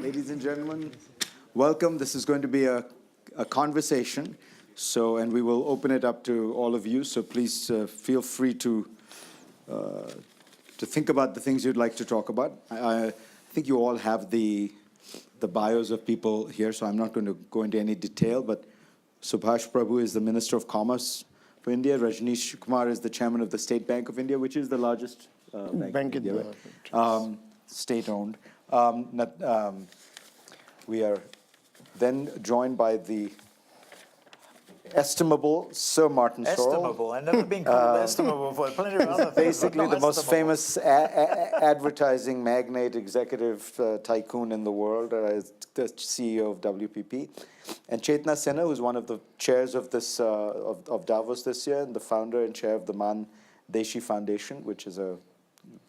Ladies and gentlemen, welcome. This is going to be a conversation, and we will open it up to all of you. So please feel free to think about the things you'd like to talk about. I think you all have the bios of people here, so I'm not going to go into any detail, but Subhash Prabhu is the Minister of Commerce for India. Rajnish Kumar is the Chairman of the State Bank of India, which is the largest bank in India, right? State-owned. We are then joined by the estimable Sir Martin Sorrell. Estimable. I've never been called estimable for plenty of other things. Basically the most famous advertising magnate, executive tycoon in the world, the CEO of WPP. And Chetna, who's one of the chairs of this of Davos this year, and the founder and chair of the Mann Deshi Foundation, which is a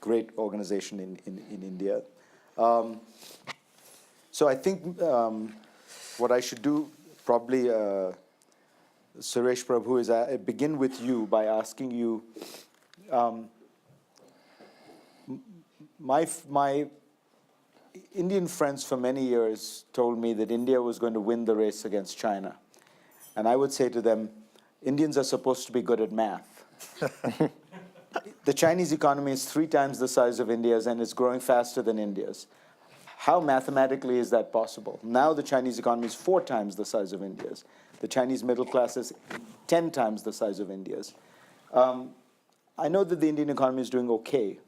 great organization in India. So I think what I should do probably, Suresh Prabhu, is I begin with you by asking you, my Indian friends for many years told me that India was going to win the race against China. And I would say to them, Indians are supposed to be good at math. The Chinese economy is 3 times the size of India's, and it's growing faster than India's. How mathematically is that possible? Now the Chinese economy is 4 times the size of India's. The Chinese middle class is 10 times the size of India's. I know that the Indian economy is doing okay,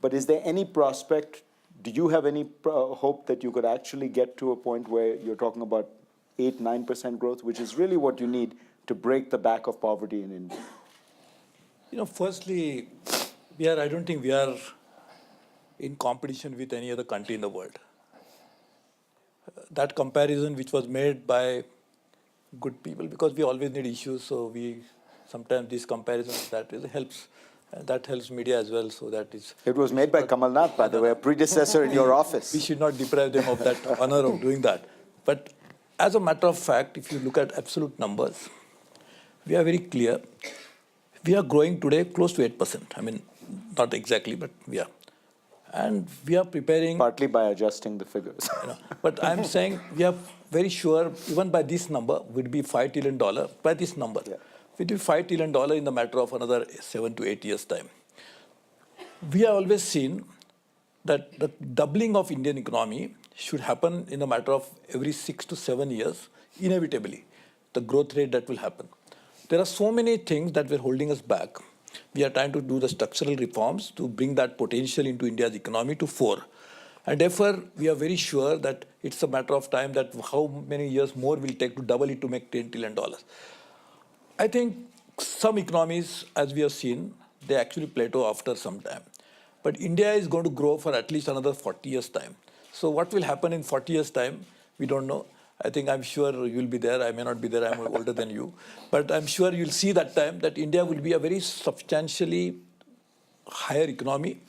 but is there any prospect, do you have any hope that you could actually get to a point where you're talking about 8-9% growth, which is really what you need to break the back of poverty in India? You know, firstly, I don't think we are in competition with any other country in the world. That comparison which was made by good people, because we always need issues, so sometimes these comparisons, that helps media as well, so that is... It was made by Kamal Nath, by the way, a predecessor in your office. We should not deprive them of that honor of doing that. But as a matter of fact, if you look at absolute numbers, we are very clear. We are growing today close to 8%. I mean, not exactly, but we are. And we are preparing... Partly by adjusting the figures. But I'm saying we are very sure, even by this number, would be $5 trillion. By this number, would be $5 trillion in the matter of another 7 to 8 years' time. We have always seen that the doubling of Indian economy should happen in a matter of every 6 to 7 years, inevitably, the growth rate that will happen. There are so many things that were holding us back. We are trying to do the structural reforms to bring that potential into India's economy to 4. And therefore, we are very sure that it's a matter of time that how many years more will take to double it to make $10 trillion. I think some economies, as we have seen, they actually plateau after some time. But India is going to grow for at least another 40 years' time. So what will happen in 40 years' time, we don't know. I'm sure you'll be there. I may not be there. I'm older than you. But I'm sure you'll see that time that India will be a very substantially higher economy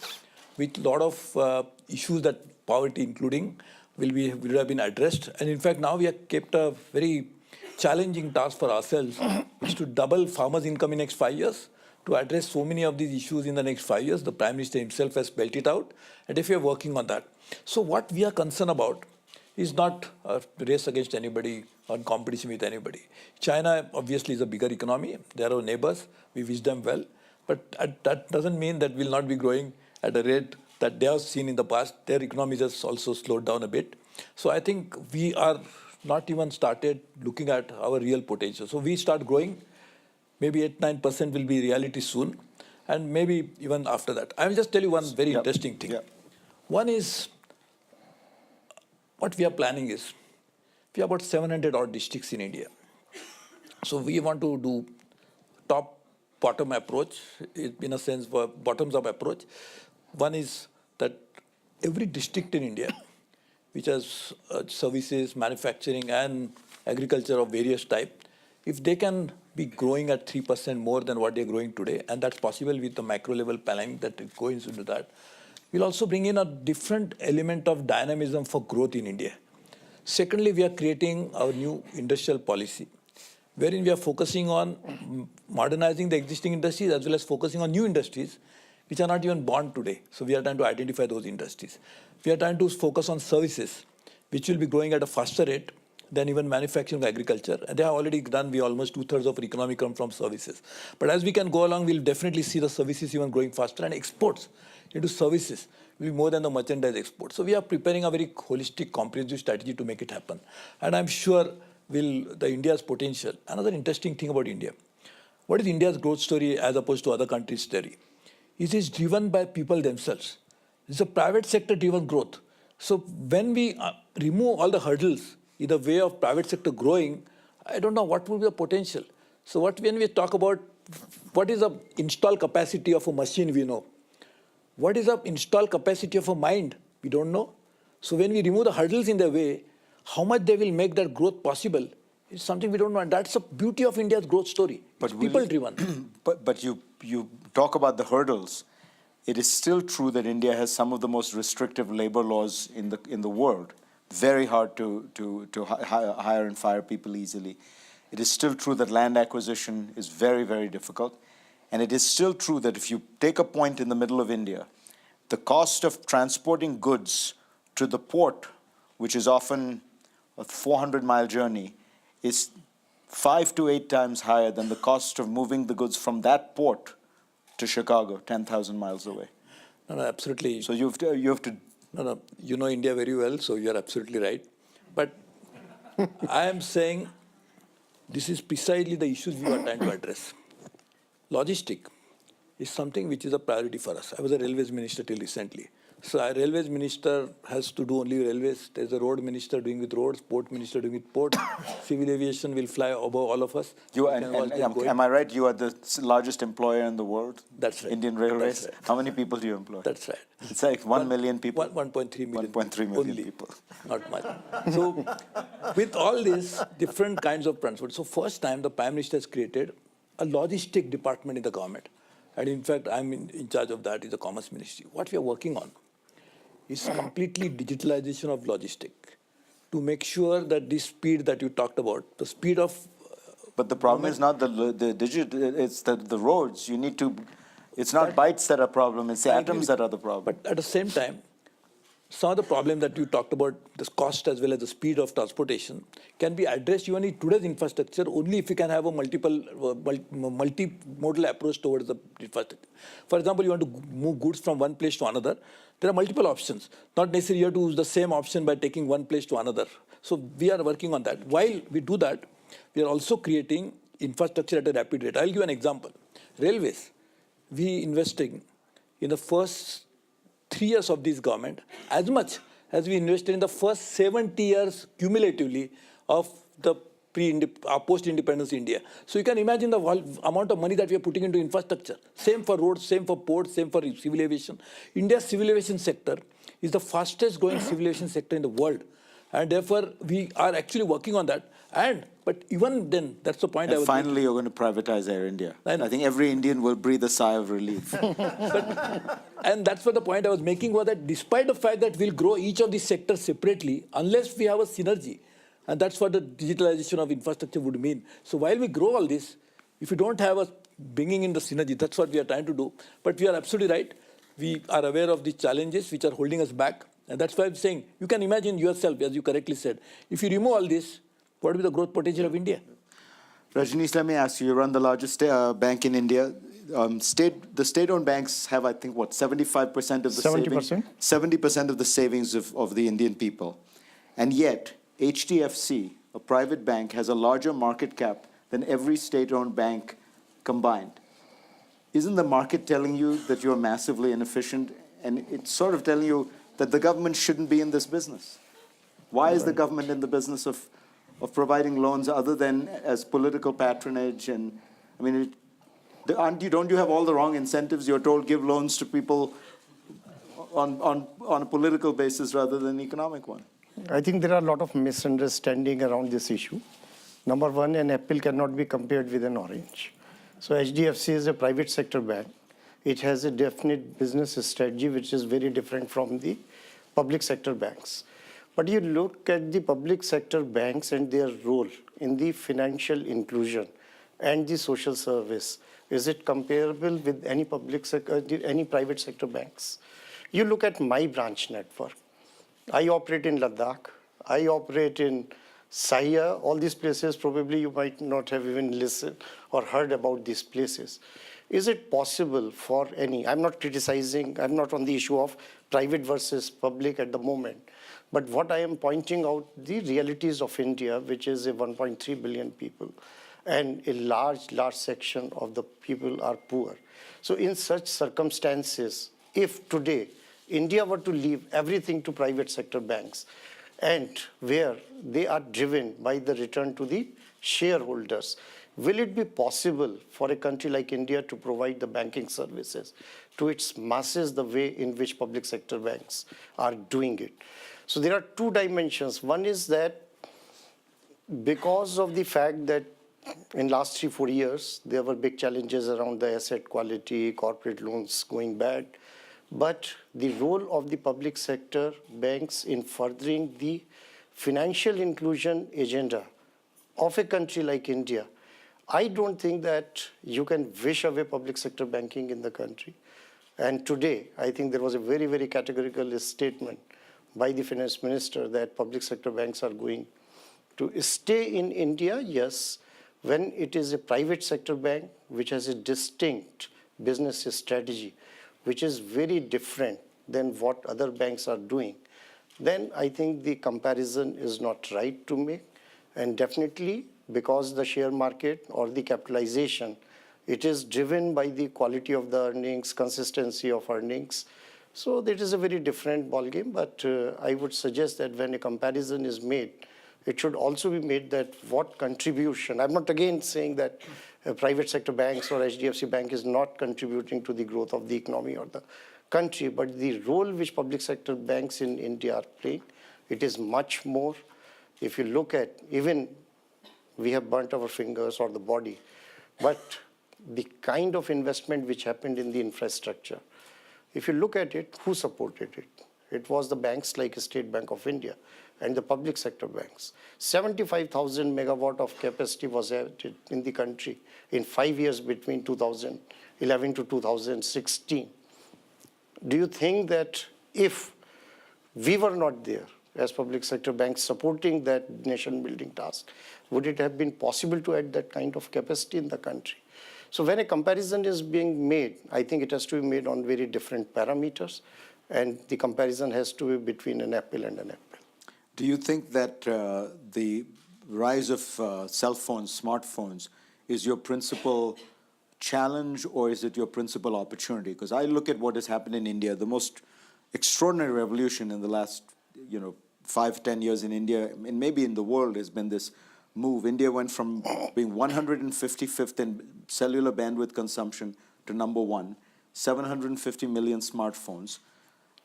with a lot of issues that poverty including will have been addressed. And in fact, now we have kept a very challenging task for ourselves, which is to double farmers' income in the next 5 years, to address so many of these issues in the next 5 years. The Prime Minister himself has spelled it out. And if we are working on that. So what we are concerned about is not a race against anybody or competition with anybody. China obviously is a bigger economy. They are our neighbors. We wish them well. But that doesn't mean that we'll not be growing at a rate that they have seen in the past. Their economy has also slowed down a bit. So I think we are not even started looking at our real potential. So we start growing. Maybe 8-9% will be reality soon. And maybe even after that. I will just tell you one very interesting thing. One is, what we are planning is, we have about 700 odd districts in India. So we want to do top-bottom approach, in a sense, bottoms-up approach. One is that every district in India, which has services, manufacturing, and agriculture of various type, if they can be growing at 3% more than what they're growing today, and that's possible with the macro-level planning that goes into that, we'll also bring in a different element of dynamism for growth in India. Secondly, we are creating our new industrial policy, wherein we are focusing on modernizing the existing industries as well as focusing on new industries which are not even born today. So we are trying to identify those industries. We are trying to focus on services, which will be growing at a faster rate than even manufacturing or agriculture. And they have already done, we almost 2/3 of our economy come from services. But as we can go along, we'll definitely see the services even growing faster, and exports into services will be more than the merchandise export. So we are preparing a very holistic, comprehensive strategy to make it happen. And I'm sure the India's potential. Another interesting thing about India, what is India's growth story as opposed to other countries' story? It is driven by people themselves. It's a private sector driven growth. So when we remove all the hurdles in the way of private sector growing, I don't know what will be the potential. So when we talk about what is the install capacity of a machine, we know. What is the install capacity of a mind? We don't know. So when we remove the hurdles in the way, how much they will make that growth possible is something we don't know. And that's the beauty of India's growth story. It's people-driven. But you talk about the hurdles. It is still true that India has some of the most restrictive labor laws in the world. Very hard to hire and fire people easily. It is still true that land acquisition is very, very difficult. And it is still true that if you take a point in the middle of India, the cost of transporting goods to the port, which is often a 400-mile journey, is 5 to 8 times higher than the cost of moving the goods from that port to Chicago, 10,000 miles away. No, absolutely. So you have to. No, you know India very well, so you are absolutely right. But I am saying this is precisely the issues we are trying to address. Logistic is something which is a priority for us. I was a railways minister till recently. So our railways minister has to do only railways. There's a road minister doing with roads, port minister doing with ports. Civil aviation will fly above all of us. Am I right? You are the largest employer in the world? That's right. Indian Railways? That's right. How many people do you employ? That's right. It's like 1 million people? 1.3 million. 1.3 million only. people. Not much. So with all these different kinds of transport, so first time the Prime Minister has created a logistic department in the government. And in fact, I'm in charge of that, is the Commerce Ministry. What we are working on is completely digitalization of logistic to make sure that this speed that you talked about, the speed of... But the problem is not the digital, it's the roads. You need to, it's not bytes that are problem, it's the atoms that are the problem. But at the same time, some of the problem that you talked about, the cost as well as the speed of transportation, can be addressed even in today's infrastructure only if you can have a multimodal approach towards the infrastructure. For example, you want to move goods from one place to another, there are multiple options. Not necessarily you have to use the same option by taking one place to another. So we are working on that. While we do that, we are also creating infrastructure at a rapid rate. I'll give an example. Railways, we investing in the first 3 years of this government as much as we invested in the first 70 years cumulatively of the post-independence India. So you can imagine the amount of money that we are putting into infrastructure. Same for roads, same for ports, same for civil aviation. India's civil aviation sector is the fastest growing civil aviation sector in the world. And therefore, we are actually working on that. But even then, that's the point I was finally, making. you're going to privatize Air India. I think every Indian will breathe a sigh of relief. And that's what the point I was making was that despite the fact that we'll grow each of these sectors separately, unless we have a synergy, and that's what the digitalization of infrastructure would mean. So while we grow all this, if we don't have a bringing in the synergy, that's what we are trying to do. But we are absolutely right. We are aware of the challenges which are holding us back. And that's why I'm saying, you can imagine yourself, as you correctly said, if you remove all this, what will be the growth potential of India? Rajnish, let me ask you run the largest bank in India. The state-owned banks have, I think, 75% of the 70%? 70% of the savings of the Indian people. And yet, HDFC, a private bank, has a larger market cap than every state-owned bank combined. Isn't the market telling you that you're massively inefficient? And it's sort of telling you that the government shouldn't be in this business. Why is the government in the business of providing loans other than as political patronage? And I mean, don't you have all the wrong incentives? You're told give loans to people on a political basis rather than an economic one. I think there are a lot of misunderstanding around this issue. Number one, an apple cannot be compared with an orange. So HDFC is a private sector bank. It has a definite business strategy which is very different from the public sector banks. But you look at the public sector banks and their role in the financial inclusion and the social service. Is it comparable with any any private sector banks? You look at my branch network. I operate in Ladakh. I operate in Sinha, all these places, probably you might not have even listened or heard about these places. Is it possible for any, I'm not criticizing, I'm not on the issue of private versus public at the moment, but what I am pointing out, the realities of India, which is a 1.3 billion people, and a large section of the people are poor. So in such circumstances, if today India were to leave everything to private sector banks, and where they are driven by the return to the shareholders, will it be possible for a country like India to provide the banking services to its masses the way in which public sector banks are doing it? So there are two dimensions. One is that because of the fact that in last 3-4 years, there were big challenges around the asset quality, corporate loans going bad. But the role of the public sector banks in furthering the financial inclusion agenda of a country like India, I don't think that you can wish away public sector banking in the country. And today, I think there was a very, very categorical statement by the finance minister that public sector banks are going to stay in India, yes, when it is a private sector bank which has a distinct business strategy, which is very different than what other banks are doing, then I think the comparison is not right to make. And definitely, because the share market or the capitalization, it is driven by the quality of the earnings, consistency of earnings. So that is a very different ballgame, but I would suggest that when a comparison is made, it should also be made that what contribution, I'm not again saying that private sector banks or HDFC Bank is not contributing to the growth of the economy or the country, but the role which public sector banks in India are playing, it is much more. If you look at, even we have burnt our fingers or the body, but the kind of investment which happened in the infrastructure, if you look at it, who supported it? It was the banks like State Bank of India and the public sector banks. 75,000 megawatt of capacity was added in the country in 5 years between 2011 to 2016. Do you think that if we were not there as public sector banks supporting that nation building task, would it have been possible to add that kind of capacity in the country? So when a comparison is being made, I think it has to be made on very different parameters, and the comparison has to be between an apple and an apple. Do you think that the rise of cell phones, smartphones, is your principal challenge or is it your principal opportunity? Because I look at what has happened in India, the most extraordinary revolution in the last 5-10 years in India, and maybe in the world, has been this move. India went from being 155th in cellular bandwidth consumption to number 1, 750 million smartphones.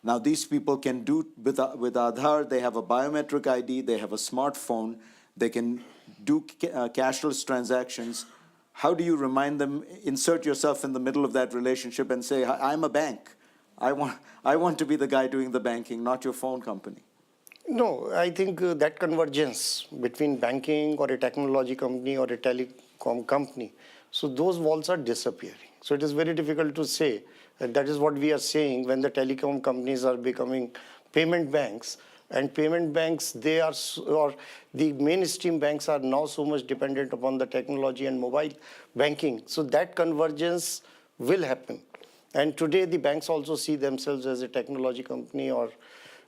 Now these people can do, with Aadhaar, they have a biometric ID, they have a smartphone, they can do cashless transactions. How do you remind them, insert yourself in the middle of that relationship and say, I'm a bank. I want to be the guy doing the banking, not your phone company? No, I think that convergence between banking or a technology company or a telecom company, so those walls are disappearing. So it is very difficult to say. That is what we are saying when the telecom companies are becoming payment banks. And payment banks, or the mainstream banks are now so much dependent upon the technology and mobile banking. So that convergence will happen. And today the banks also see themselves as a technology company or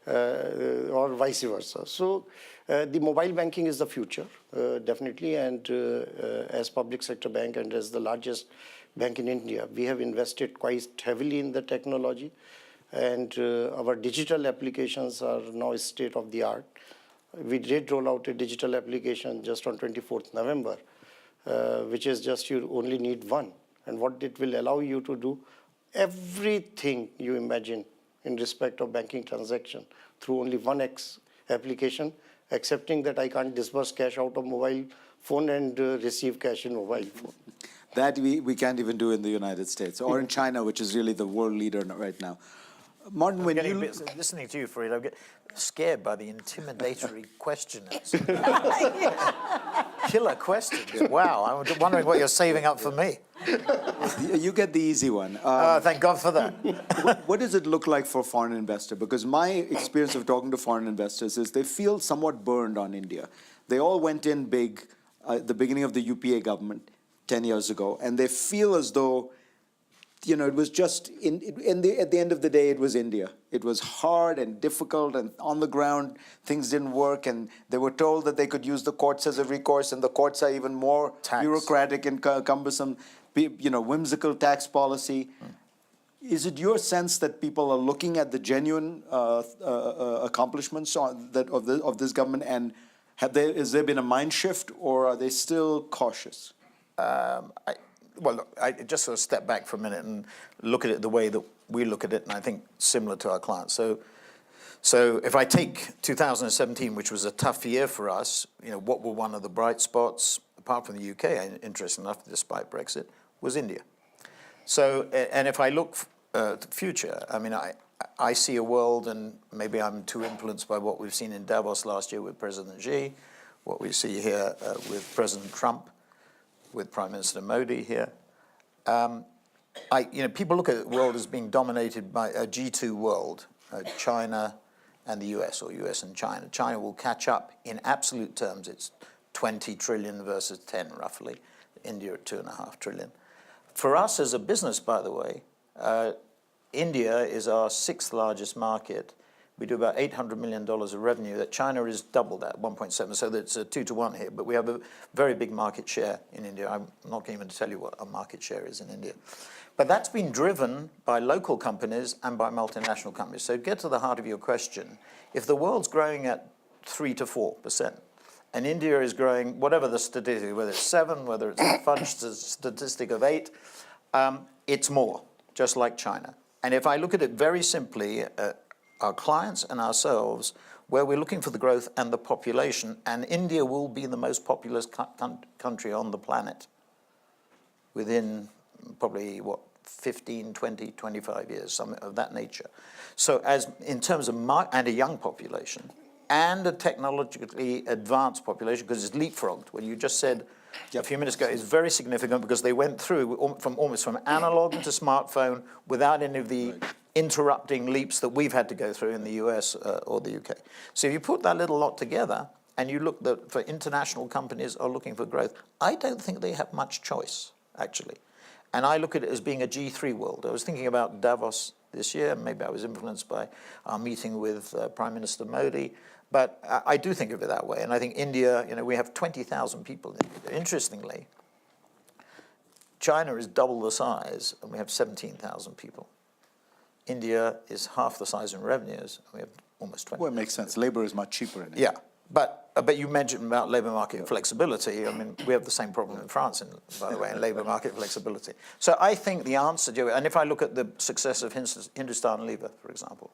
vice versa. So the mobile banking is the future, definitely. And as public sector bank and as the largest bank in India, we have invested quite heavily in the technology. And our digital applications are now state of the art. We did roll out a digital application just on 24th November, which is just you only need one. And what it will allow you to do, everything you imagine in respect of banking transaction through only one application, accepting that I can't disburse cash out of mobile phone and receive cash in mobile phone. That we can't even do in the United States or in China, which is really the world leader right now. Martin, when you Listening to you, Fareed, I get scared by the intimidatory questioners. Killer questions. Wow, I'm wondering what you're saving up for me. you get the easy one. Thank God for that. What does it look like for a foreign investor? Because my experience of talking to foreign investors is they feel somewhat burned on India. They all went in big at the beginning of the UPA government 10 years ago, and they feel as though, you know, it was just, at the end of the day, it was India. It was hard and difficult, and on the ground, things didn't work, and they were told that they could use the courts as a recourse, and the courts are even more bureaucratic and cumbersome, you know, whimsical tax policy. Is it your sense that people are looking at the genuine accomplishments of this government, and has there been a mind shift, or are they still cautious? I just sort of step back for a minute and look at it the way that we look at it, and I think similar to our clients. So if I take 2017, which was a tough year for us, you know, what were one of the bright spots, apart from the UK, interesting enough, despite Brexit, was India. So, and if I look to the future, I mean, I see a world, and maybe I'm too influenced by what we've seen in Davos last year with President Xi, what we see here with President Trump, with Prime Minister Modi here. People look at the world as being dominated by a G2 world, China and the US, or US and China. China will catch up in absolute terms. It's 20 trillion versus 10, roughly. India at 2.5 trillion. For us as a business, by the way, India is our 6th largest market. We do about $800 million of revenue. That China is double that, 1.7, so that's a 2-to-1 here. But we have a very big market share in India. I'm not going to tell you what our market share is in India. But that's been driven by local companies and by multinational companies. So get to the heart of your question. If the world's growing at 3 to 4%, and India is growing, whatever the statistic, whether it's 7, whether it's a fudged statistic of 8, it's more, just like China. And if I look at it very simply, our clients and ourselves, where we're looking for the growth and the population, and India will be the most populous country on the planet within probably, 15, 20, 25 years, something of that nature. So as in terms of and a young population, and a technologically advanced population, because it's leapfrogged. What you just said a few minutes ago is very significant, because they went through from analog to smartphone without any of the interrupting leaps that we've had to go through in the US or the UK. So if you put that little lot together, and you look for international companies are looking for growth, I don't think they have much choice, actually. And I look at it as being a G3 world. I was thinking about Davos this year. Maybe I was influenced by our meeting with Prime Minister Modi. But I do think of it that way. And I think India, you know, we have 20,000 people in India. Interestingly, China is double the size, and we have 17,000 people. India is half the size in revenues, and we have almost 20. Well, it makes sense. Labor is much cheaper in India. Yeah. But you mentioned about labour market flexibility. I mean, we have the same problem in France, by the way, in labour market flexibility. So I think the answer to it, and if I look at the success of Hindustan Lever, for example,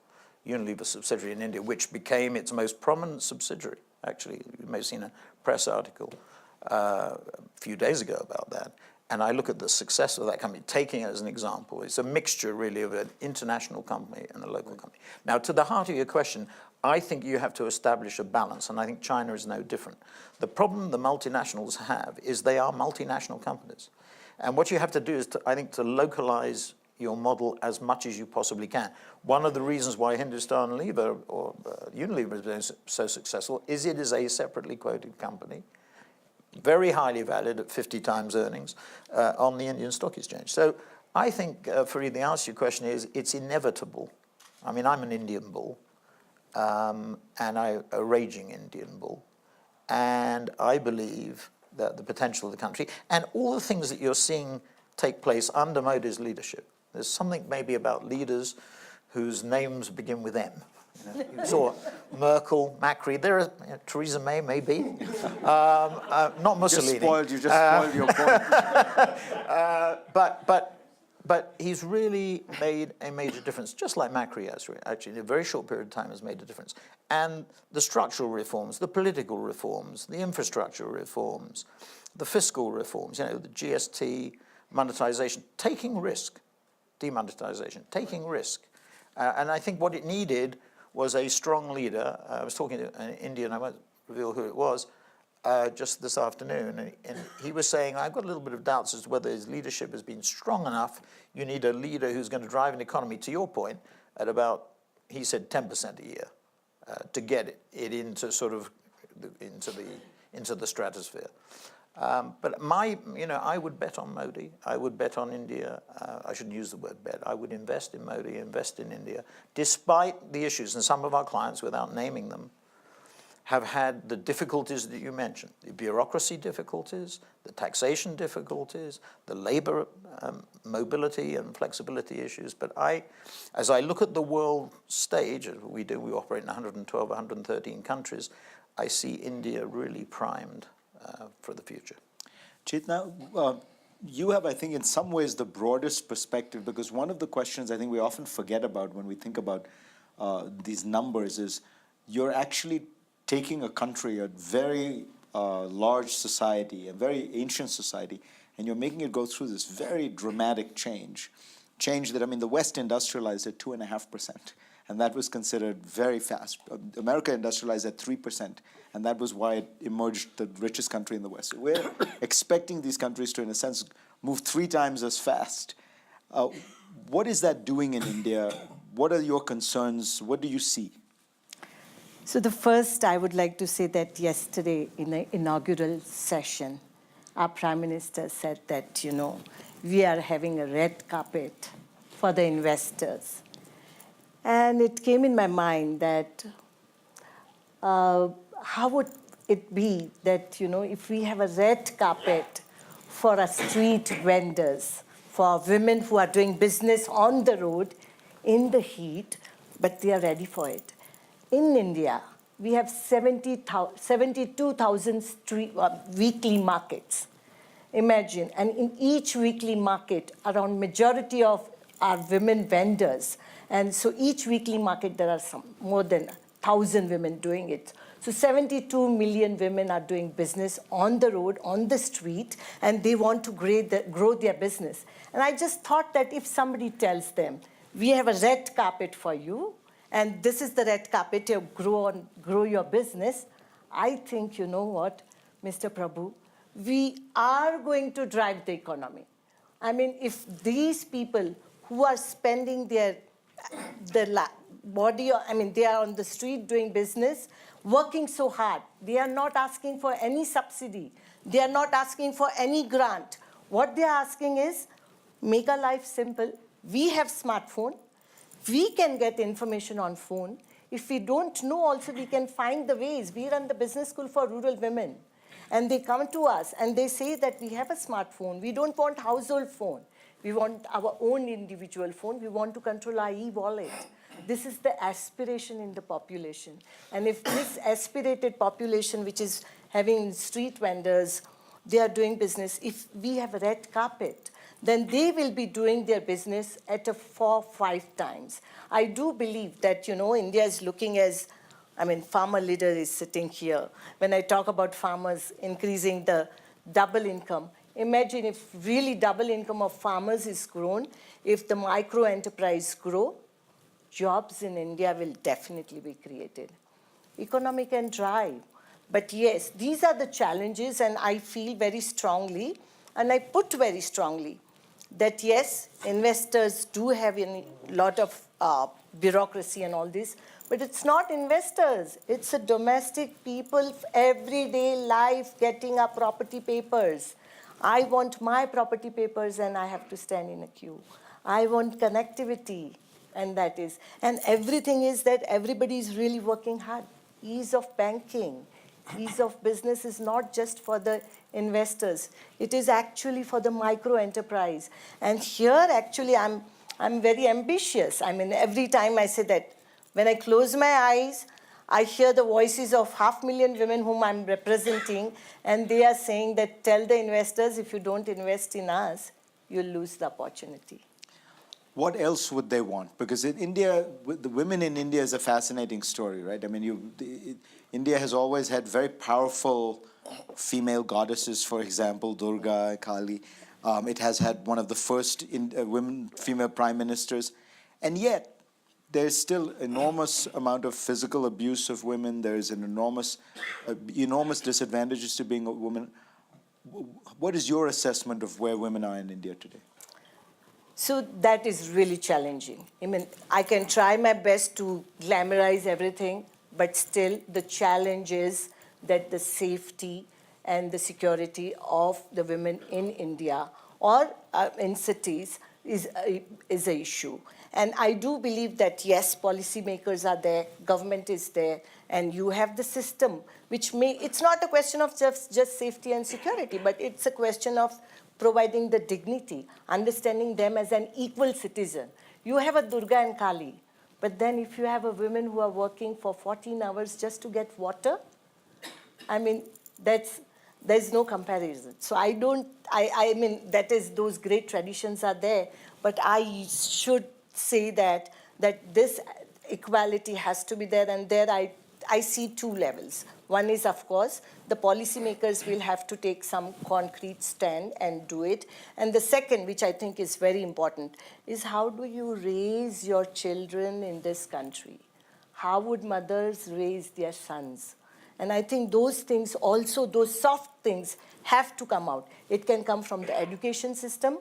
Unilever subsidiary in India, which became its most prominent subsidiary, actually, you may have seen a press article a few days ago about that. And I look at the success of that company, taking it as an example. It's a mixture, really, of an international company and a local company. Now, to the heart of your question, I think you have to establish a balance, and I think China is no different. The problem the multinationals have is they are multinational companies. And what you have to do is, I think, to localize your model as much as you possibly can. One of the reasons why Hindustan Lever or Unilever has been so successful is it is a separately quoted company, very highly valued at 50 times earnings on the Indian Stock Exchange. So I think, Fareed, the answer to your question is it's inevitable. I mean, I'm an Indian bull, and a raging Indian bull. And I believe that the potential of the country, and all the things that you're seeing take place under Modi's leadership, there's something maybe about leaders whose names begin with M. You saw Merkel, Macri, there are Theresa May, maybe. Not Mussolini. You just spoiled your point. But he's really made a major difference, just like Macri has, actually, in a very short period of time has made a difference. And the structural reforms, the political reforms, the infrastructure reforms, the fiscal reforms, the GST, monetization, taking risk, demonetization, taking risk, And I think what it needed was a strong leader. I was talking to an Indian, I won't reveal who it was, just this afternoon, and he was saying, I've got a little bit of doubts as to whether his leadership has been strong enough. You need a leader who's going to drive an economy, to your point, at about, he said, 10% a year, to get it into sort of, into the stratosphere. But I would bet on Modi. I would bet on India. I shouldn't use the word bet. I would invest in Modi, invest in India, despite the issues. And some of our clients, without naming them, have had the difficulties that you mentioned, the bureaucracy difficulties, the taxation difficulties, the labor mobility and flexibility issues. But as I look at the world stage, as we do, we operate in 112, 113 countries, I see India really primed for the future. Chetna, you have, I think, in some ways the broadest perspective, because one of the questions I think we often forget about when we think about these numbers is you're actually taking a country, a very large society, a very ancient society, and you're making it go through this very dramatic change that, I mean, the West industrialized at 2.5%, and that was considered very fast. America industrialized at 3%, and that was why it emerged the richest country in the West. So we're expecting these countries to, in a sense, move 3 times as fast. What is that doing in India? What are your concerns? What do you see? So the first, I would like to say that yesterday in the inaugural session, our Prime Minister said that, we are having a red carpet for the investors. And it came in my mind that how would it be that, if we have a red carpet for our street vendors, for women who are doing business on the road in the heat, but they are ready for it. In India, we have 72,000 weekly markets. Imagine, and in each weekly market, around majority of our women vendors. And so each weekly market, there are more than 1,000 women doing it. So 72 million women are doing business on the road, on the street, and they want to grow their business. And I just thought that if somebody tells them, we have a red carpet for you, and this is the red carpet to grow your business, I think, you know what, Mr. Prabhu, we are going to drive the economy. I mean, if these people who are spending their body, they are on the street doing business, working so hard, they are not asking for any subsidy, they are not asking for any grant. What they are asking is, make our life simple. We have smartphone. We can get information on phone. If we don't know also, we can find the ways. We run the business school for rural women. And they come to us and they say that we have a smartphone. We don't want household phone. We want our own individual phone. We want to control our e-wallet. This is the aspiration in the population. And if this aspirated population, which is having street vendors, they are doing business, if we have a red carpet, then they will be doing their business at 4-5 times. I do believe that, India is looking as, farmer leader is sitting here. When I talk about farmers increasing the double income, imagine if really double income of farmers is grown, if the micro enterprise grow, jobs in India will definitely be created. Economy can drive. But yes, these are the challenges, and I feel very strongly, and I put very strongly, that yes, investors do have a lot of bureaucracy and all this, but it's not investors. It's a domestic people, everyday life, getting our property papers. I want my property papers and I have to stand in a queue. I want connectivity, and everything is that everybody is really working hard. Ease of banking, ease of business is not just for the investors. It is actually for the micro enterprise. And here, actually, I'm very ambitious. Every time I say that, when I close my eyes, I hear the voices of 500,000 women whom I'm representing, and they are saying that, tell the investors, if you don't invest in us, you'll lose the opportunity. What else would they want? Because in India, the women in India is a fascinating story, right? India has always had very powerful female goddesses, for example, Durga, Kali. It has had one of the first female prime ministers. And yet, there's still enormous amount of physical abuse of women. There's an enormous disadvantages to being a woman. What is your assessment of where women are in India today? So that is really challenging. I mean, I can try my best to glamorize everything, but still the challenge is that the safety and the security of the women in India or in cities is an issue. And I do believe that, yes, policymakers are there, government is there, and you have the system, which it's not a question of just safety and security, but it's a question of providing the dignity, understanding them as an equal citizen. You have a Durga and Kali, but then if you have a women who are working for 14 hours just to get water, I mean, there's no comparison. So I mean, those great traditions are there, but I should say that this equality has to be there, and there I see two levels. One is, of course, the policymakers will have to take some concrete stand and do it. And the second, which I think is very important, is how do you raise your children in this country? How would mothers raise their sons? And I think those things also, those soft things, have to come out. It can come from the education system.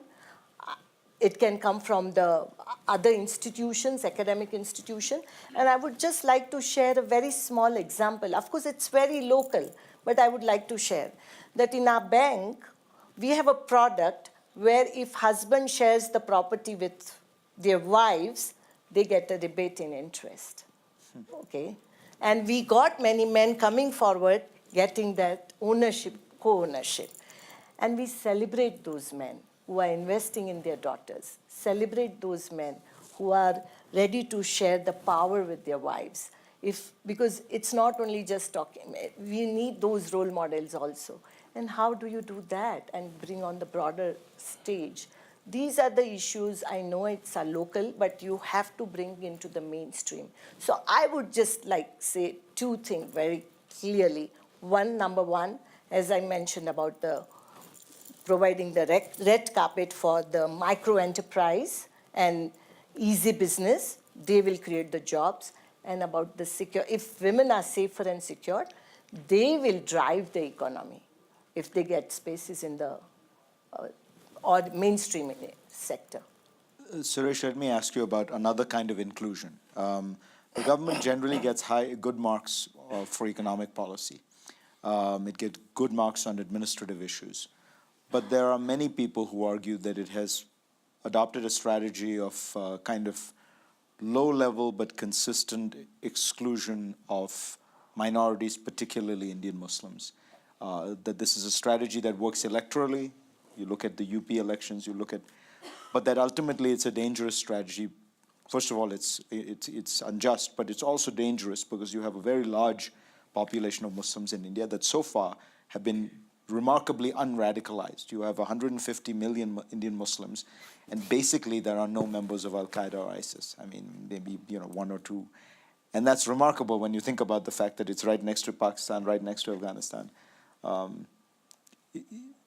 It can come from the other institutions, academic institution. And I would just like to share a very small example. Of course, it's very local, but I would like to share that in our bank, we have a product where if husband shares the property with their wives, they get a rebate in interest. Okay? And we got many men coming forward, getting that ownership, co-ownership. And we celebrate those men who are investing in their daughters, celebrate those men who are ready to share the power with their wives. Because it's not only just talking, we need those role models also. And how do you do that and bring on the broader stage? These are the issues. I know it's a local, but you have to bring into the mainstream. So I would just say two things very clearly. Number one, as I mentioned about providing the red carpet for the micro enterprise and easy business, they will create the jobs. And about the secure, if women are safer and secure, they will drive the economy if they get spaces in the or mainstream sector. Suresh, let me ask you about another kind of inclusion. The government generally gets good marks for economic policy. It gets good marks on administrative issues. But there are many people who argue that it has adopted a strategy of kind of low-level but consistent exclusion of minorities, particularly Indian Muslims. That this is a strategy that works electorally. You look at the UP elections, but that ultimately it's a dangerous strategy. First of all, it's unjust, but it's also dangerous because you have a very large population of Muslims in India that so far have been remarkably unradicalized. You have 150 million Indian Muslims, and basically there are no members of Al-Qaeda or ISIS. I mean, maybe one or two. And that's remarkable when you think about the fact that it's right next to Pakistan, right next to Afghanistan.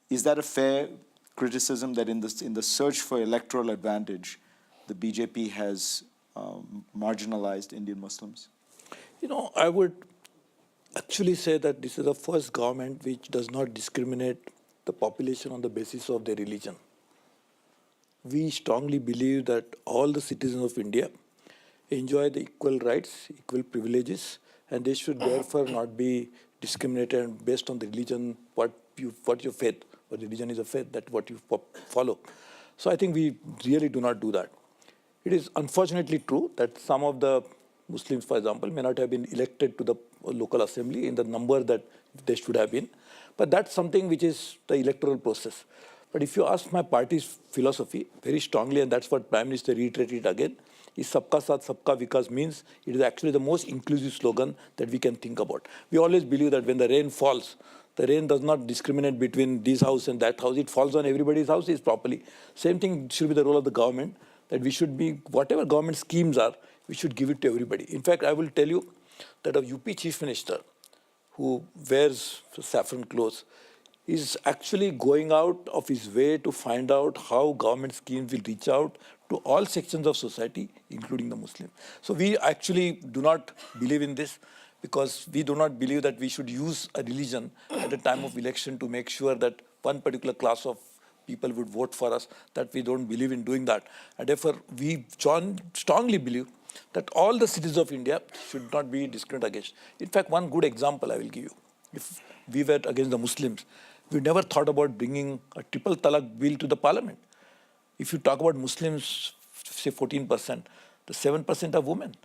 Is that a fair criticism that in the search for electoral advantage, the BJP has marginalized Indian Muslims? I would actually say that this is the first government which does not discriminate the population on the basis of their religion. We strongly believe that all the citizens of India enjoy the equal rights, equal privileges, and they should therefore not be discriminated based on the religion, what your faith, or religion is a faith, that what you follow. So I think we really do not do that. It is unfortunately true that some of the Muslims, for example, may not have been elected to the local assembly in the number that they should have been. But that's something which is the electoral process. But if you ask my party's philosophy very strongly, and that's what Prime Minister reiterated again, is Sabka Saath, Sabka Vikas means it is actually the most inclusive slogan that we can think about. We always believe that when the rain falls, the rain does not discriminate between this house and that house. It falls on everybody's houses properly. Same thing should be the role of the government, that we should be, whatever government schemes are, we should give it to everybody. In fact, I will tell you that a UP chief minister who wears saffron clothes is actually going out of his way to find out how government schemes will reach out to all sections of society, including the Muslim. So we actually do not believe in this, because we do not believe that we should use a religion at the time of election to make sure that one particular class of people would vote for us, that we don't believe in doing that. And therefore, we strongly believe that all the citizens of India should not be discriminated against. In fact, one good example I will give you. If we were against the Muslims, we never thought about bringing a triple talaq bill to the parliament. If you talk about Muslims, say 14%, the 7% are women.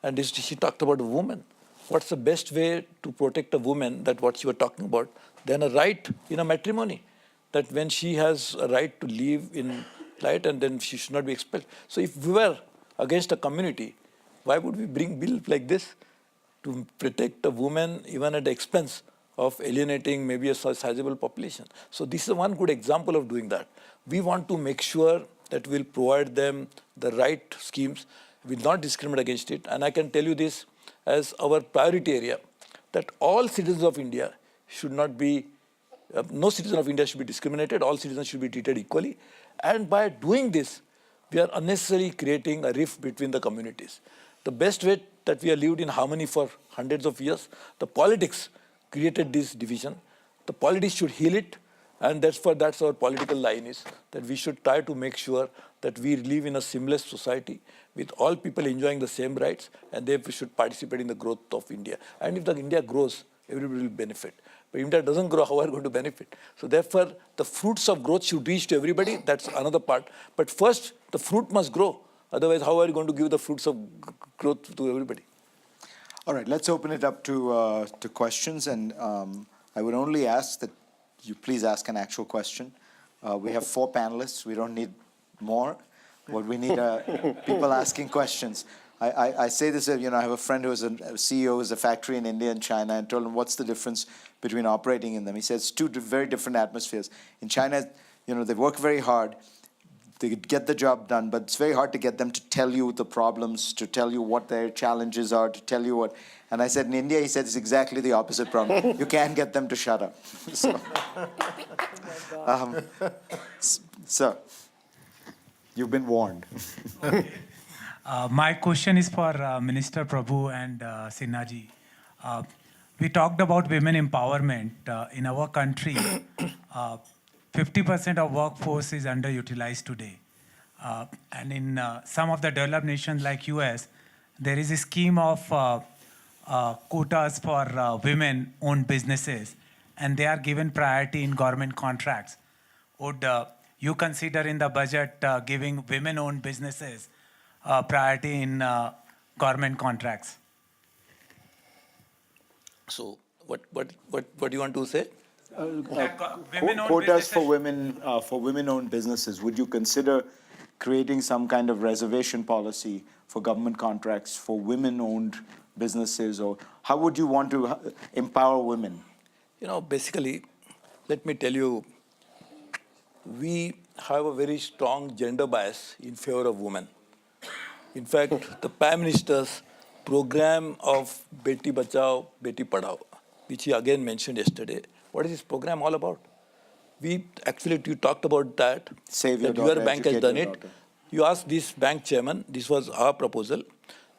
And she talked about a woman. What's the best way to protect a woman, that what you were talking about, than a right in a matrimony? That when she has a right to live in light, and then she should not be expelled. So if we were against a community, why would we bring bills like this to protect a woman even at the expense of alienating maybe a sizable population? So this is one good example of doing that. We want to make sure that we'll provide them the right schemes, will not discriminate against it. And I can tell you this as our priority area, that all citizens of India should not be, no citizen of India should be discriminated, all citizens should be treated equally. And by doing this, we are unnecessarily creating a rift between the communities. The best way that we have lived in harmony for hundreds of years, the politics created this division. The politics should heal it, and that's our political line is, that we should try to make sure that we live in a seamless society with all people enjoying the same rights, and they should participate in the growth of India. And if the India grows, everybody will benefit. But if India doesn't grow, how are we going to benefit? So therefore, the fruits of growth should reach to everybody. That's another part. But first, the fruit must grow. Otherwise, how are you going to give the fruits of growth to everybody? All right, let's open it up to questions. And I would only ask that you please ask an actual question. We have 4 panelists. We don't need more. What we need are people asking questions. I say this, I have a friend who is a CEO of a factory in India and China, and told him, what's the difference between operating in them? He says, 2 very different atmospheres. In China, they work very hard. They get the job done, but it's very hard to get them to tell you the problems, to tell you what their challenges are, to tell you what. And I said, in India, he said, it's exactly the opposite problem. You can't get them to shut up. So, you've been warned. My question is for Minister Prabhu and Sinha ji. We talked about women empowerment. In our country, 50% of workforce is underutilized today. And in some of the developed nations like US, there is a scheme of quotas for women-owned businesses, and they are given priority in government contracts. Would you consider in the budget giving women-owned businesses priority in government contracts? So what do you want to say? Quotas for women-owned businesses. Would you consider creating some kind of reservation policy for government contracts for women-owned businesses, or how would you want to empower women? Basically, let me tell you, we have a very strong gender bias in favor of women. In fact, the Prime Minister's program of Beti Bachao, Beti Padhao, which he again mentioned yesterday, what is this program all about? You talked about that. Save your that daughter, your bank has educate done your it. daughter. You asked this bank chairman, this was our proposal,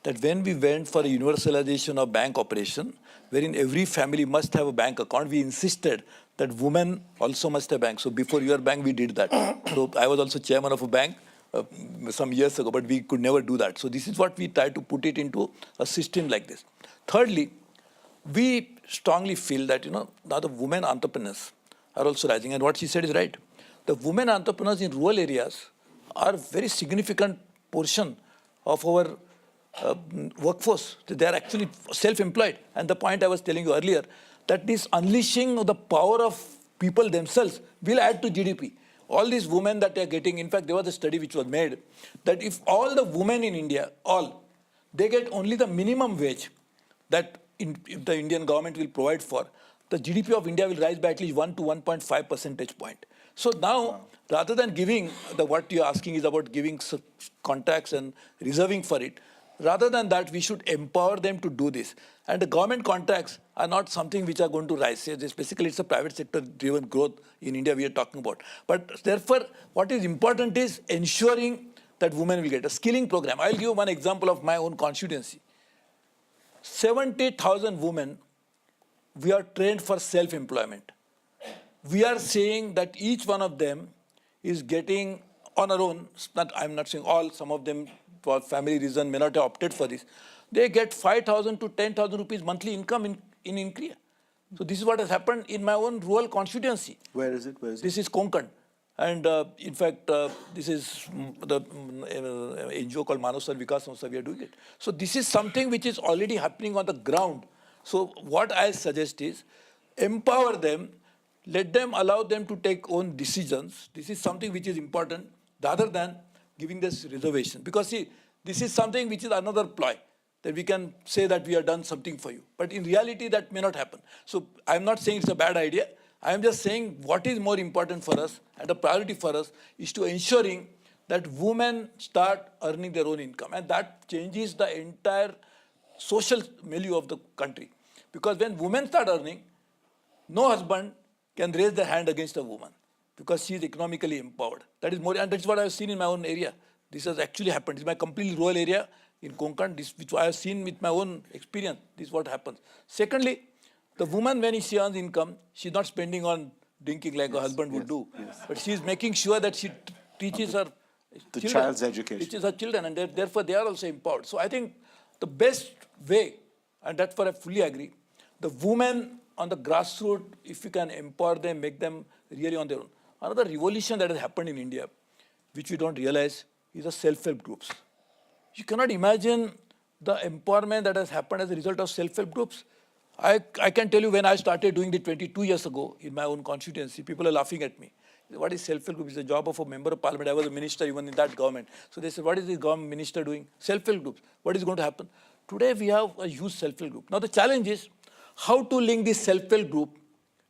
that when we went for a universalization of bank operation, wherein every family must have a bank account, we insisted that women also must have bank. So before your bank, we did that. So I was also chairman of a bank some years ago, but we could never do that. So this is what we tried to put it into a system like this. Thirdly, we strongly feel that, now the women entrepreneurs are also rising. And what she said is right. The women entrepreneurs in rural areas are a very significant portion of our workforce. They are actually self-employed. And the point I was telling you earlier, that this unleashing of the power of people themselves will add to GDP. All these women that they are getting, in fact, there was a study which was made, that if all the women in India, they get only the minimum wage that if the Indian government will provide for, the GDP of India will rise by at least 1 to 1.5 percentage point. So now, rather than giving, what you're asking is about giving contracts and reserving for it, rather than that, we should empower them to do this. And the government contracts are not something which are going to rise. Basically, it's a private sector-driven growth in India we are talking about. But therefore, what is important is ensuring that women will get. A skilling program. I'll give you one example of my own constituency. 70,000 women, we are trained for self-employment. We are saying that each one of them is getting on our own, I'm not saying all, some of them for family reason may not have opted for this. They get 5,000 to 10,000 rupees monthly income in Increa. So this is what has happened in my own rural constituency. Where is it? This is Konkan. And in fact, this is the NGO called Manasar Vikas Samstha, we are doing it. So this is something which is already happening on the ground. So what I suggest is empower them, let them allow them to take own decisions. This is something which is important rather than giving this reservation. Because see, this is something which is another ploy, that we can say that we have done something for you. But in reality, that may not happen. So I'm not saying it's a bad idea. I am just saying what is more important for us and a priority for us is to ensuring that women start earning their own income. And that changes the entire social milieu of the country. Because when women start earning, no husband can raise their hand against a woman because she is economically empowered. That is more, and that's what I've seen in my own area. This has actually happened. It's my completely rural area in Konkan, which I have seen with my own experience. This is what happens. Secondly, the woman, when she earns income, she's not spending on drinking like a husband would do. But she's making sure that she teaches her children, child's education. teaches her children, and therefore they are also empowered. So I think the best way, and that's where I fully agree, the women on the grassroots, if you can empower them, make them really on their own. Another revolution that has happened in India, which we don't realize, is the self-help groups. You cannot imagine the empowerment that has happened as a result of self-help groups. I can tell you when I started doing it 22 years ago in my own constituency, people are laughing at me. What is self-help group? It's the job of a member of parliament. I was a minister even in that government. So they said, what is this government minister doing? Self-help groups. What is going to happen? Today we have a huge self-help group. Now the challenge is how to link this self-help group.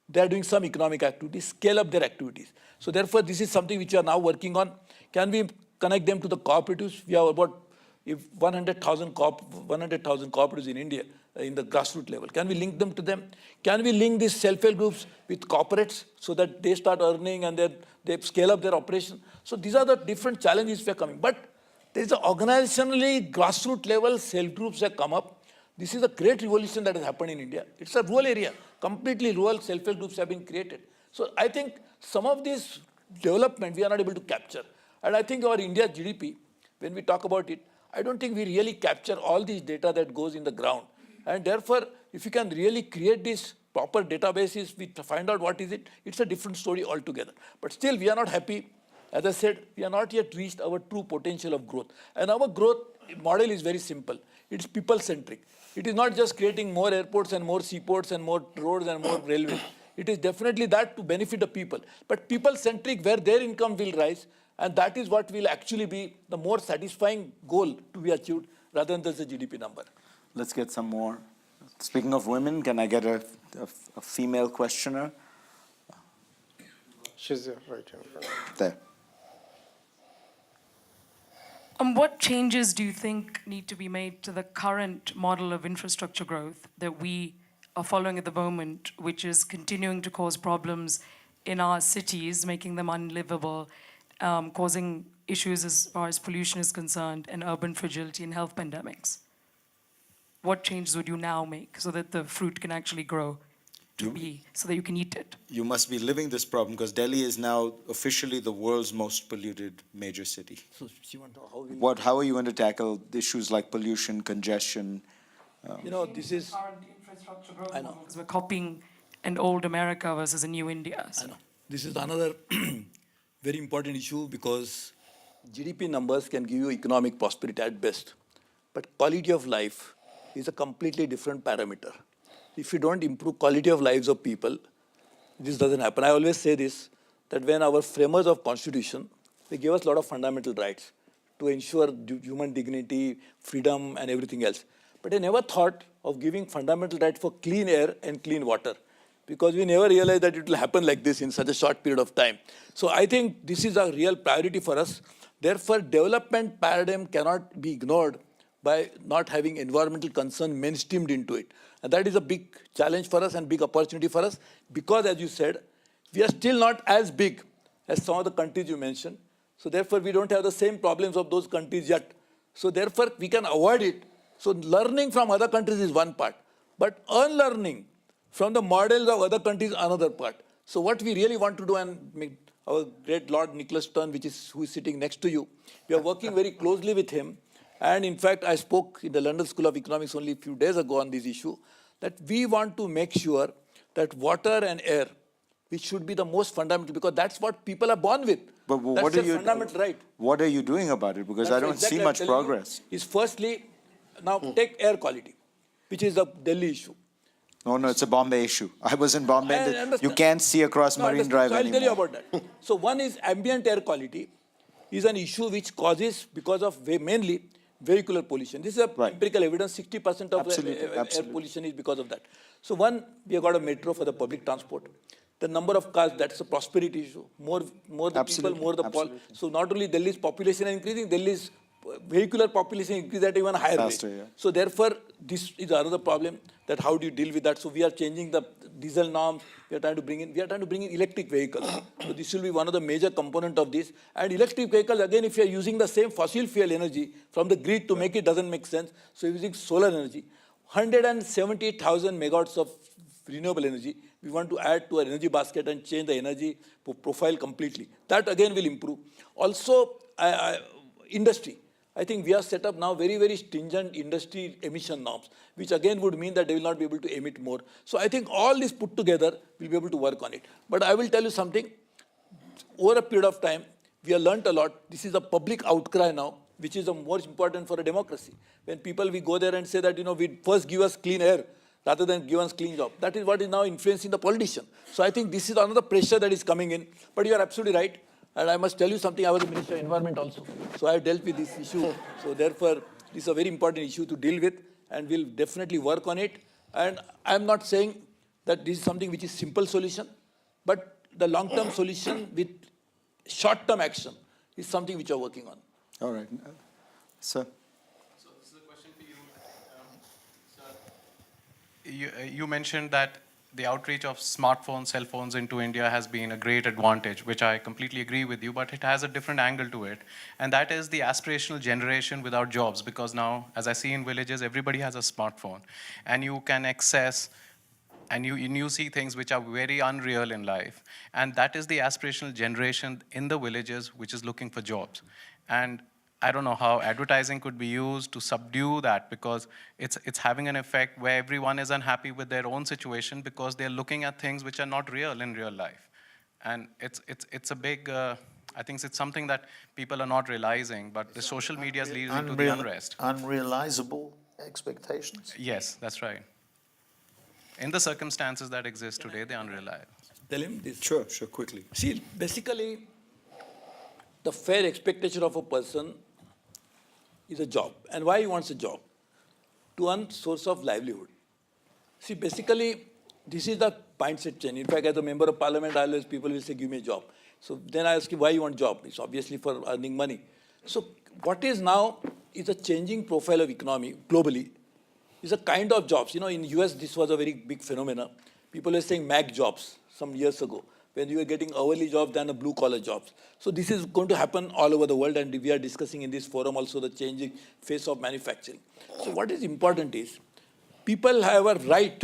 They are doing some economic activities, scale up their activities. So therefore this is something which we are now working on. Can we connect them to the cooperatives? We have about 100,000 cooperatives in India in the grassroots level. Can we link them to them? Can we link these self-help groups with corporates so that they start earning and then they scale up their operation? So these are the different challenges we are coming. But there is an organizationally grassroots level self groups that come up. This is a great revolution that has happened in India. It's a rural area. Completely rural self-help groups have been created. So I think some of this development we are not able to capture. And I think our India GDP, when we talk about it, I don't think we really capture all these data that goes in the ground. And therefore, if you can really create these proper databases, we find out what is it, it's a different story altogether. But still, we are not happy. As I said, we are not yet reached our true potential of growth. And our growth model is very simple. It's people-centric. It is not just creating more airports and more seaports and more roads and more railways. It is definitely that to benefit the people. But people-centric, where their income will rise, and that is what will actually be the more satisfying goal to be achieved rather than just the GDP number. Let's get some more. Speaking of women, can I get a female questioner? She's right here. There. What changes do you think need to be made to the current model of infrastructure growth that we are following at the moment, which is continuing to cause problems in our cities, making them unlivable, causing issues as far as pollution is concerned, and urban fragility and health pandemics? What changes would you now make so that the fruit can actually grow so that you can eat it? You must be living this problem because Delhi is now officially the world's most polluted major city. So she want to know How are you going to tackle issues like pollution, congestion? This is... Current infrastructure growth models, we're copying an old America versus a new India. So. I know. This is another very important issue because GDP numbers can give you economic prosperity at best. But quality of life is a completely different parameter. If you don't improve quality of lives of people, this doesn't happen. I always say this, that when our framers of constitution, they gave us a lot of fundamental rights to ensure human dignity, freedom, and everything else. But they never thought of giving fundamental rights for clean air and clean water, because we never realized that it will happen like this in such a short period of time. So I think this is a real priority for us. Therefore, development paradigm cannot be ignored by not having environmental concern mainstreamed into it. And that is a big challenge for us and big opportunity for us because, as you said, we are still not as big as some of the countries you mentioned. So therefore, we don't have the same problems of those countries yet. So therefore, we can avoid it. So learning from other countries is one part, but unlearning from the models of other countries is another part. So what we really want to do, and our great Lord Nicholas Stern, who is sitting next to you, we are working very closely with him. And in fact, I spoke in the London School of Economics only a few days ago on this issue, that we want to make sure that water and air, which should be the most fundamental, because that's what people are born with. But That's what are their you fundamental right. What are you doing about it? Because I don't see much progress. Is firstly, now take air quality, which is the Delhi issue. No, it's a Bombay issue. I was in Bombay. I You understand. can't see across No, Marine Drive so I'll anymore. tell you about that. So one is ambient air quality is an issue which causes, because of mainly vehicular pollution. This is empirical evidence, 60% of air pollution is because of that. So one, we have got a metro for the public transport. The number of cars, that's a prosperity issue. More the people, more the So not only Delhi's population is increasing, Delhi's vehicular population increase at even higher rate. Yeah. So therefore, this is another problem, that how do you deal with that? So we are changing the diesel norms. We are trying to bring in electric vehicles. So this will be one of the major component of this. And electric vehicles, again, if you are using the same fossil fuel energy from the grid to make it, doesn't make sense. So using solar energy, 170,000 megawatts of renewable energy, we want to add to our energy basket and change the energy profile completely. That again will improve. Also, industry. I think we have set up now very, very stringent industry emission norms, which again would mean that they will not be able to emit more. So I think all this put together, we'll be able to work on it. But I will tell you something, over a period of time, we have learnt a lot. This is a public outcry now, which is the most important for a democracy. When people, we go there and say that, we first give us clean air, rather than give us clean job. That is what is now influencing the politician. So I think this is another pressure that is coming in. But you are absolutely right. And I must tell you something, I was the Minister of Environment also. So I have dealt with this issue. So therefore, this is a very important issue to deal with, and we'll definitely work on it. And I'm not saying that this is something which is simple solution, but the long-term solution with short-term action is something which we are working on. All right. Sir. So this is a question for you. Sir, you mentioned that the outreach of smartphones, cell phones into India has been a great advantage, which I completely agree with you, but it has a different angle to it. And that is the aspirational generation without jobs, because now, as I see in villages, everybody has a smartphone. And you can access, and you see things which are very unreal in life. And that is the aspirational generation in the villages which is looking for jobs. And I don't know how advertising could be used to subdue that, because it's having an effect where everyone is unhappy with their own situation because they're looking at things which are not real in real life. And it's a big, I think it's something that people are not realizing, but the social media is leading to the unrest. Unrealizable expectations? Yes, that's right. In the circumstances that exist today, they're unreliable. Tell him this. Sure, quickly. See, basically, the fair expectation of a person is a job. And why he wants a job? To earn source of livelihood. See, basically, this is the mindset change. In fact, as a member of parliament, people will say, give me a job. So then I ask him, why you want a job? It's obviously for earning money. So what is now is a changing profile of economy globally. Is a kind of jobs. In US, this was a very big phenomenon. People were saying mag jobs some years ago, when you were getting hourly jobs than a blue-collar jobs. So this is going to happen all over the world, and we are discussing in this forum also the changing face of manufacturing. So what is important is, people have a right,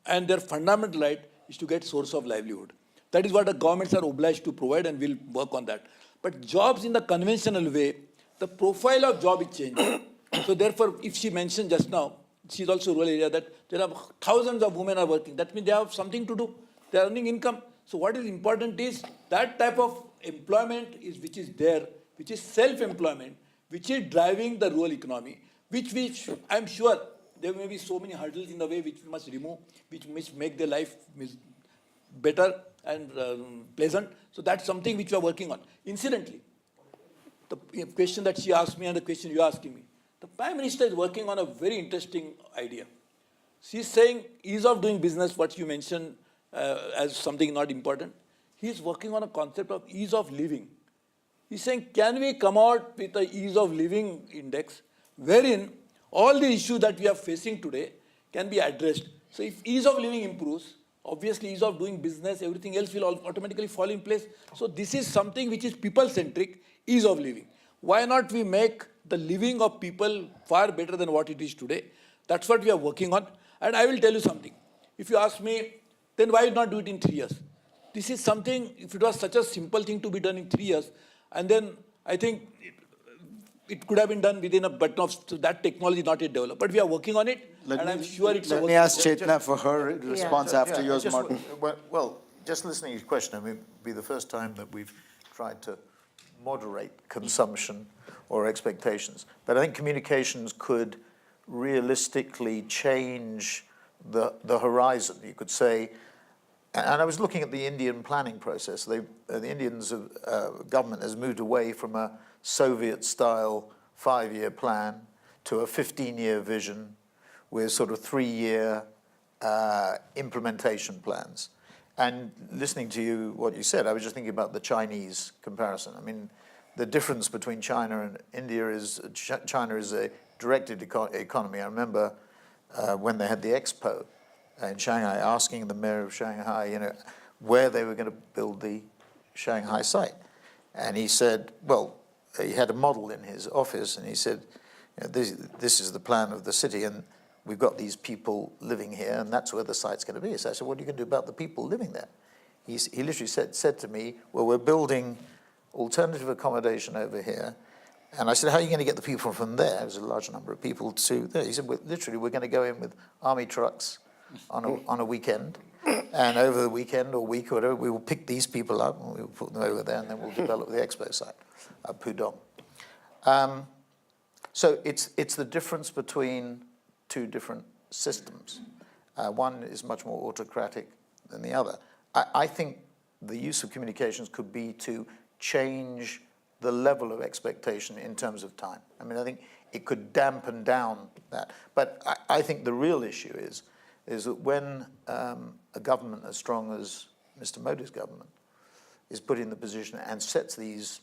and their fundamental right is to get source of livelihood. That is what the governments are obliged to provide, and we'll work on that. But jobs in the conventional way, the profile of job is changing. So therefore, if she mentioned just now, she's also rural area, that there are thousands of women are working. That means they have something to do. They are earning income. So what is important is that type of employment which is there, which is self-employment, which is driving the rural economy, which I'm sure there may be so many hurdles in the way which we must remove, which must make their life better and pleasant. So that's something which we are working on. Incidentally, the question that she asked me and the question you're asking me, the Prime Minister is working on a very interesting idea. She's saying ease of doing business, what you mentioned, as something not important. He's working on a concept of ease of living. He's saying, can we come out with an ease of living index wherein all the issues that we are facing today can be addressed. So if ease of living improves, obviously ease of doing business, everything else will automatically fall in place. So this is something which is people-centric, ease of living. Why not we make the living of people far better than what it is today? That's what we are working on. And I will tell you something. If you ask me, then why not do it in 3 years? This is something, if it was such a simple thing to be done in 3 years, and then I think it could have been done within a button of, so that technology not yet developed. But we are working on it, and I'm sure it's a Let work me in ask progress. Chetna for her response after yours, just, Martin. well, just listening to your question, I mean, it'd be the first time that we've tried to moderate consumption or expectations. But I think communications could realistically change the horizon. You could say, and I was looking at the Indian planning process. The Indians government has moved away from a Soviet-style 5-year plan to a 15-year vision with sort of 3-year implementation plans. And listening to you, what you said, I was just thinking about the Chinese comparison. I mean, the difference between China and India is China is a directed economy. I remember when they had the expo in Shanghai, asking the mayor of Shanghai, you know, where they were going to build the Shanghai site. And he said, well, he had a model in his office, and he said, you know, this is the plan of the city, and we've got these people living here, and that's where the site's going to be. So I said, what are you going to do about the people living there? He literally said to me, well, we're building alternative accommodation over here. And I said, how are you going to get the people from there? There's a large number of people to there. He said, well, literally, we're going to go in with army trucks on a weekend. And over the weekend or week or whatever, we will pick these people up and we will put them over there, and then we'll develop the expo site, Pudong. So it's the difference between two different systems. One is much more autocratic than the other. I think the use of communications could be to change the level of expectation in terms of time. I mean, I think it could dampen down that. But I think the real issue is that when a government as strong as Mr. Modi's government is put in the position and sets these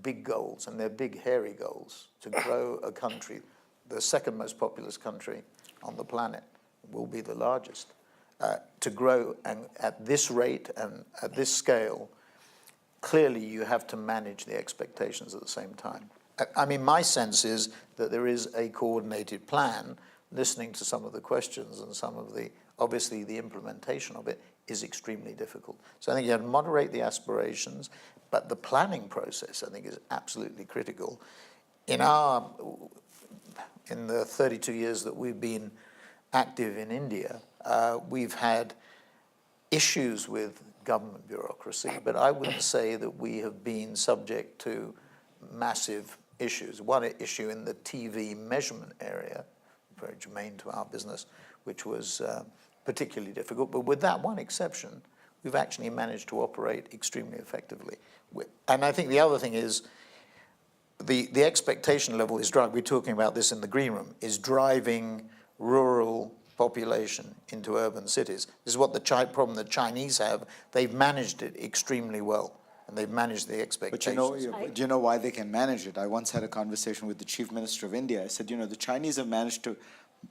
big goals, and they're big, hairy goals, to grow a country, the second most populous country on the planet, will be the largest, to grow and at this rate and at this scale, clearly you have to manage the expectations at the same time. I mean, my sense is that there is a coordinated plan. Listening to some of the questions and some of the, obviously the implementation of it is extremely difficult. So I think you have to moderate the aspirations, but the planning process, I think, is absolutely critical. In the 32 years that we've been active in India, we've had issues with government bureaucracy, but I wouldn't say that we have been subject to massive issues. One issue in the TV measurement area, very germane to our business, which was particularly difficult, but with that one exception, we've actually managed to operate extremely effectively. And I think the other thing is the expectation level is driving, we're talking about this in the green room, is driving rural population into urban cities. This is what the problem the Chinese have. They've managed it extremely well, and they've managed the expectations. But do you know why they can manage it? I once had a conversation with the Chief Minister of India. I said, you know, the Chinese have managed to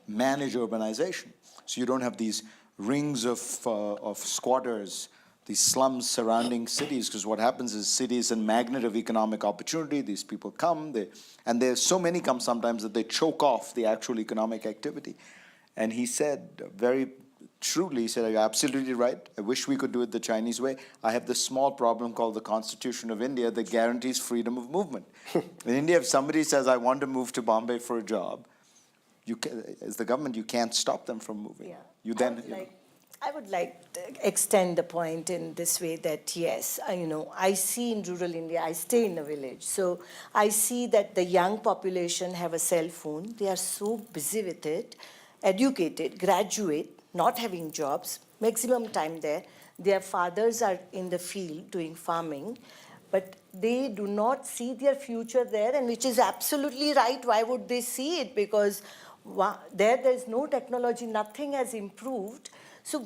manage urbanization. So you don't have these rings of squatters, these slums surrounding cities, because what happens is cities a magnet of economic opportunity. These people come, and there's so many come sometimes that they choke off the actual economic activity. And he said very truly, he said, you're absolutely right. I wish we could do it the Chinese way. I have this small problem called the Constitution of India that guarantees freedom of movement. In India, if somebody says, I want to move to Bombay for a job, you can, as the government, you can't stop them from moving. Yeah. You then... I would like to extend the point in this way that, yes, I see in rural India, I stay in a village, so I see that the young population have a cell phone. They are so busy with it, educated, graduate, not having jobs, maximum time there. Their fathers are in the field doing farming, but they do not see their future there, and which is absolutely right. Why would they see it? Because there's no technology, nothing has improved. So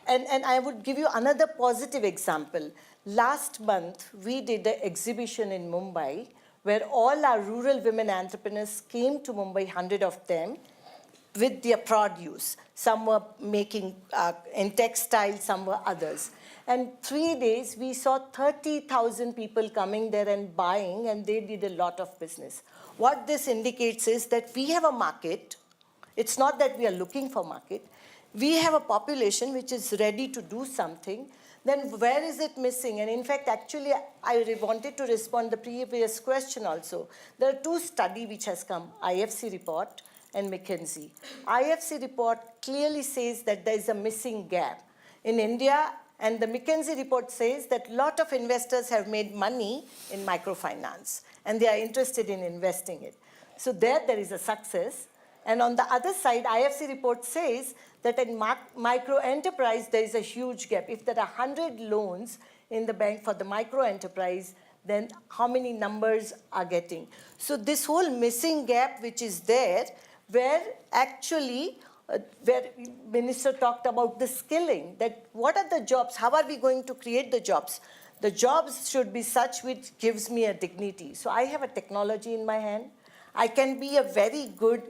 and I would give you another positive example. Last month, we did an exhibition in Mumbai where all our rural women entrepreneurs came to Mumbai, 100 of them, with their produce. Some were making in textiles, some were others. And 3 days, we saw 30,000 people coming there and buying, and they did a lot of business. What this indicates is that we have a market. It's not that we are looking for market. We have a population which is ready to do something. Then where is it missing? And in fact, actually, I wanted to respond to the previous question also. There are two studies which has come, IFC report and McKinsey. IFC report clearly says that there is a missing gap. In India, and the McKinsey report says that a lot of investors have made money in microfinance, and they are interested in investing it. So there is a success. And on the other side, IFC report says that in micro enterprise, there is a huge gap. If there are 100 loans in the bank for the micro enterprise, then how many numbers are getting? So this whole missing gap which is there, where actually, where Minister talked about the skilling, that what are the jobs, how are we going to create the jobs? The jobs should be such which gives me a dignity. So I have a technology in my hand. I can be a very good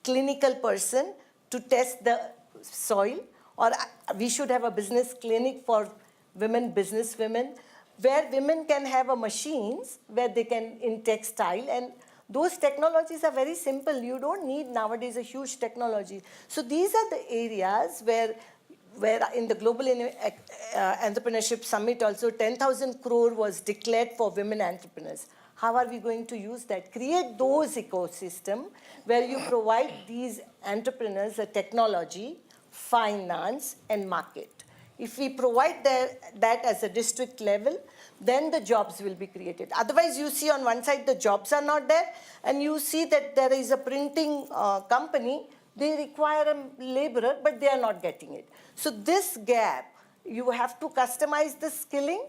clinical person to test the soil, or we should have a business clinic for women, business women, where women can have a machines where they can in textile, and those technologies are very simple. You don't need nowadays a huge technology. So these are the areas where in the Global Entrepreneurship Summit also 10,000 crore was declared for women entrepreneurs. How are we going to use that? Create those ecosystem where you provide these entrepreneurs a technology, finance, and market. If we provide that as a district level, then the jobs will be created. Otherwise, you see on one side the jobs are not there, and you see that there is a printing company, they require a laborer, but they are not getting it. So this gap, you have to customize the skilling,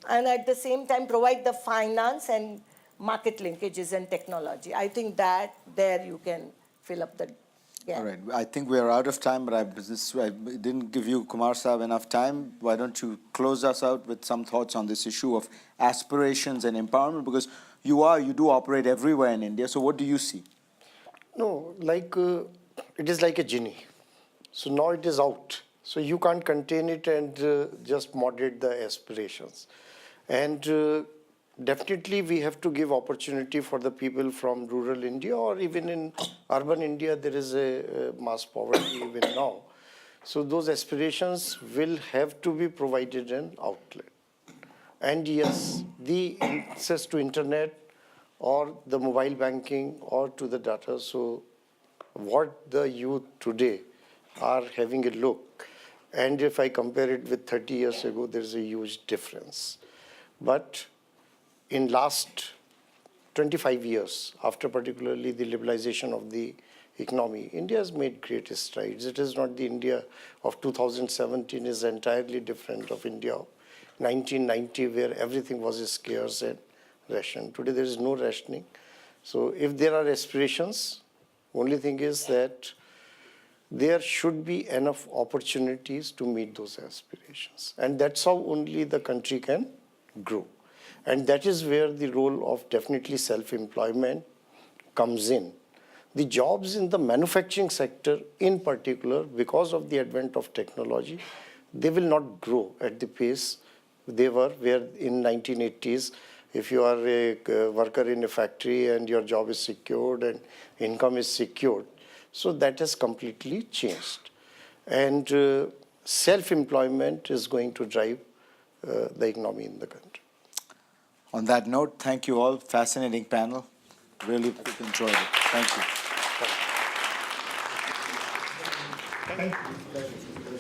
and at the same time provide the finance and market linkages and technology. I think that there you can fill up the gap. All right, I think we are out of time, but I didn't give you, Kumar Sahib, enough time. Why don't you close us out with some thoughts on this issue of aspirations and empowerment? Because you do operate everywhere in India, so what do you see? No, it is like a genie. So now it is out. So you can't contain it and just moderate the aspirations. And definitely we have to give opportunity for the people from rural India, or even in urban India, there is a mass poverty even now. So those aspirations will have to be provided an outlet. And yes, the access to internet or the mobile banking or to the data. So what the youth today are having a look, and if I compare it with 30 years ago, there's a huge difference. But in last 25 years, after particularly the liberalization of the economy, India has made great strides. It is not the India of 2017 is entirely different of India of 1990, where everything was scarce and rationed. Today there is no rationing. So if there are aspirations, only thing is that there should be enough opportunities to meet those aspirations. And that's how only the country can grow. And that is where the role of definitely self-employment comes in. The jobs in the manufacturing sector in particular, because of the advent of technology, they will not grow at the pace they were, where in 1980s, if you are a worker in a factory and your job is secured and income is secured, so that has completely changed. And self-employment is going to drive the economy in the country. On that note, thank you all. Fascinating panel. Really enjoyed it. Thank you. Thank you.